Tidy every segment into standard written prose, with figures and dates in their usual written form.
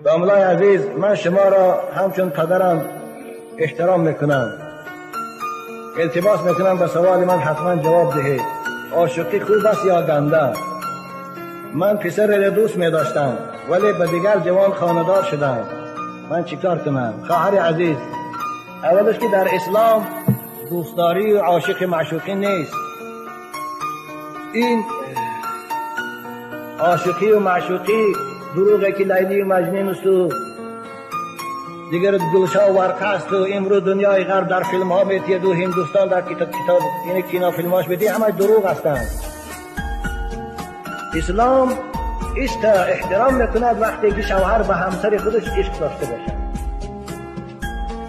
داملای عزیز، من شما را همچون پدرم احترام میکنم. التماس میکنم به سوال من حتما جواب دهید. عاشقی خوب است یا گنده؟ من پسر را دوست میداشتم ولی به دیگر جوان خاندار شدم. من چیکار کنم؟ خواهر عزیز، اولش که در اسلام دوستداری و عاشق معشوقی نیست. این عاشقی و معشوقی دروغه که لیلی و مجنون است و دیگر گلشا و ورقه است و امروز دنیای غرب در فیلم ها میتید و هندوستان در کتاب این کینا فیلماش میتید، همه دروغ هستند. اسلام عشق احترام میکند وقتی که شوهر به همسر خودش عشق داشته باشد.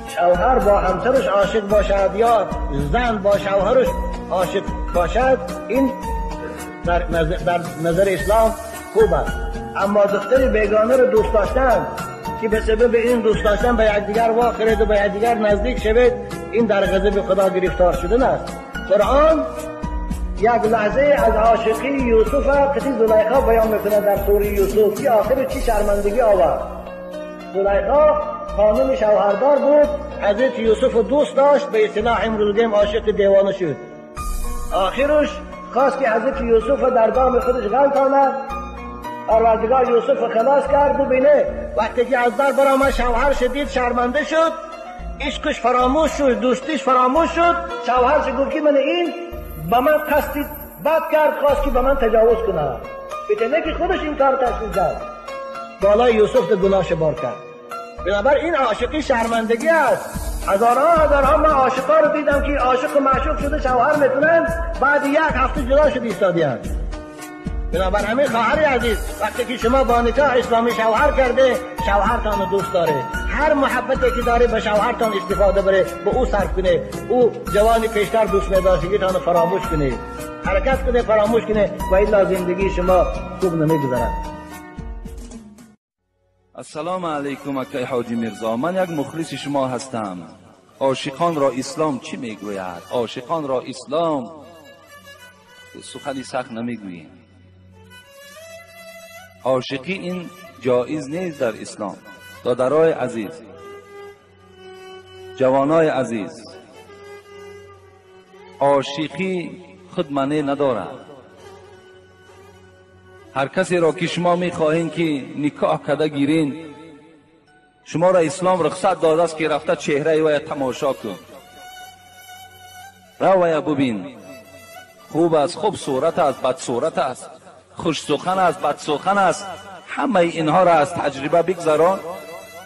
شوهر با همسرش عاشق باشد یا زن با شوهرش عاشق باشد، این در نظر اسلام خوب است. اما دختر بیگانه رو دوست داشتن که به سبب این دوست داشتن به یکدیگر واخرید و به یکدیگر نزدیک شوید، این در غضب خدا گرفتار شدن است. قرآن یک لحظه از عاشقی یوسف قصه زلیخا بیان میکنه در سوره یوسف که آخر چی شرمندگی آورد. زلیخا خانم شوهردار بود، حضرت یوسف دوست داشت، به اصطلاح امروز گیم عاشق دیوانه شد. آخرش خواست که حضرت یوسف در دام خودش غلطاند، پروردگار یوسف خلاص کرد و بینه وقتی که از در برآمد شوهر شدید شرمنده شد، عشقش فراموش شد، دوستیش فراموش شد. شوهرش گفت که من این به من قصد بد کرد، خواست که به من تجاوز کنه. بتونه که خودش این کار تشکیل داد، بالای یوسف ده گناهش بار کرد. بنابر این عاشقی شرمندگی است. هزارها من عاشقا رو دیدم که عاشق و معشوق شده شوهر میتونن بعد یک هفته جدا شد ایستادیان. بنابر همین خواهر عزیز، وقتی که شما با نکاح اسلامی شوهر کرده، شوهرتان رو دوست داره، هر محبتی که داره به شوهرتان استفاده بره، به او صرف کنه. او جوانی پیشتر دوست می‌داشتگیتان رو فراموش کنه، حرکت کنه فراموش کنه و الا زندگی شما خوب نمیگذرد. السلام علیکم اکای حاجی میرزا، من یک مخلص شما هستم. عاشقان را اسلام چی میگوید؟ عاشقان را اسلام سخنی سخت نمیگوید. عاشقی این جایز نیست در اسلام. دادرای عزیز، جوانای عزیز، عاشقی خود معنی ندارد. هر کسی را که شما میخواهین که نکاح کرده گیرین، شما را اسلام رخصت داده است که رفته چهره وی تماشا کن، رو وی ببین، خوب است، خوب صورت است، بد صورت است، خوش سخن است، بد سخن است، همه اینها را از تجربه بگذران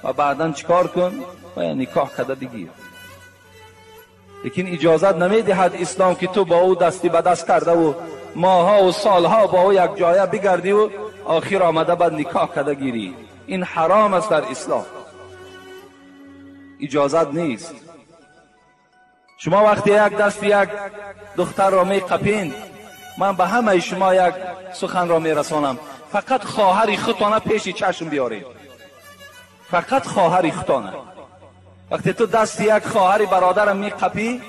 و بعداً چیکار کن و نکاح کرده بگیر. لیکن اجازت نمیدهد اسلام که تو با او دستی به دست کرده و ماها و سالها با او یک جایه بگردی و آخر آمده بعد نکاح کرده گیری. این حرام است در اسلام، اجازت نیست. شما وقتی یک دست یک دختر را می قپین، من به همه شما یک سخن را می رسانم، فقط خواهر خودتان پیش چشم بیارید. فقط خواهر خودتان. وقتی تو دست یک خواهر برادر می قپی،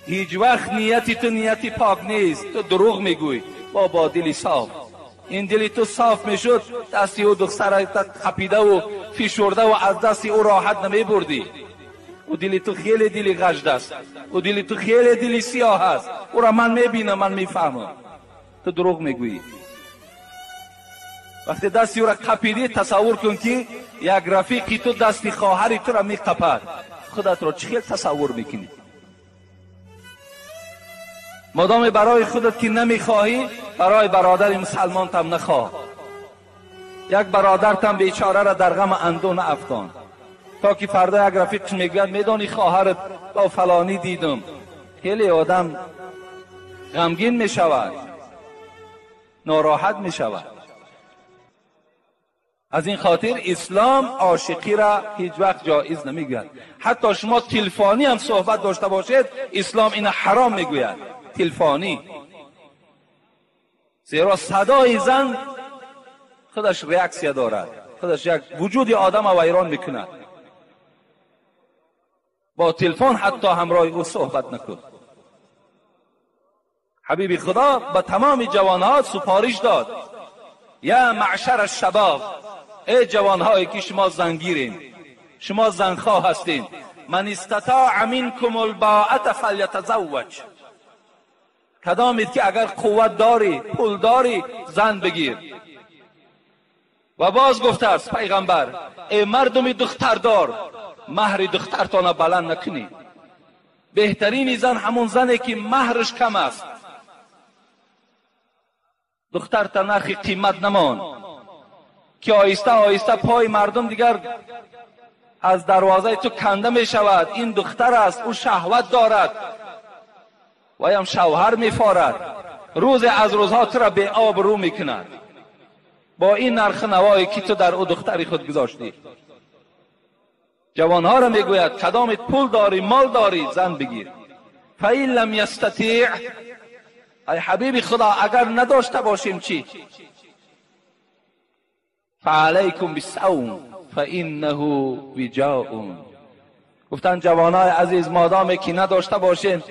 هیچ وقت نیتی تو نیتی پاک نیست، تو دروغ میگوی. با دلی صاف، این دلی تو صاف میشد، دستی او دختر قپیده و فشرده و از دستی او راحت نمی بردی. او دلی تو خیلی دلی غجد است، او دلی تو خیلی دلی سیاه است، او را من میبینم، من میفهمم. تو دروغ میگویی. وقتی دستی او را قپیدی، تصور کن که یک رفیقی تو دستی خواهری تو را میقپد، خودت را چه تصور میکنی؟ مادام برای خودت که نمیخواهی، برای برادر مسلمان تم نخواه. یک برادر تم بیچاره را در غم اندون افغان، تا که فردا یک رفیقش میگوید میدانی خواهرت با فلانی دیدم، خیلی آدم غمگین میشود، ناراحت میشود. از این خاطر اسلام عاشقی را هیچ وقت جایز نمیگوید. حتی شما تلفنی هم صحبت داشته باشید، اسلام این حرام میگوید. تلفنی، زیرا صدای زن خودش ریاکسیا دارد، خودش یک وجود آدم را ویران میکند. با تلفن حتی همراه او صحبت نکن. حبیب خدا به تمام جوانها سفارش داد: یا معشر الشباب ای جوانهایی که شما زنگیرین، شما زنخواه هستین، من استطاع منکم الباءة فلیتزوج، کدامید که اگر قوت داری، پول داری، زن بگیر. و باز گفته است پیغمبر ای مردم دختردار، مهر دخترتان بلند نکنید. بهترین زن همون زنه که مهرش کم است. دختر تا نرخ قیمت نمان که آیسته آیسته پای مردم دیگر از دروازه تو کنده می شود. این دختر است، او شهوت دارد و هم شوهر می فارد، روز از روزها تو را به آب رو می کند با این نرخ نوایی که تو در او دختری خود گذاشتی. جوانها را می گوید کدامت پول داری، مال داری، زن بگیر. فإن لم یستطیع، ای حبیب خدا اگر نداشته باشیم چی؟ فعلیکم بالصوم فانه وجاء. گفتن جوانای عزیز مادامی که نداشته باشین،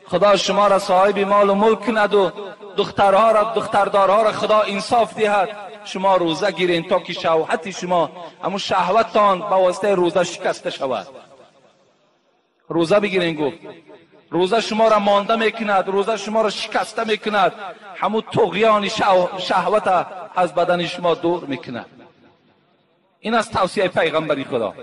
خدا شما را صاحب مال و ملک کند و دخترها را، دختردارها را خدا انصاف دهد. شما روزه گیرین تا که شهوت شما، همون شهوتتان با واسطه روزه شکسته شود. روزه بگیرین. گفت روزه شما را مانده میکند، روزه شما را شکسته میکند، همون طغیان شهوت از بدن شما دور میکند. این از توصیه پیغمبری خدا.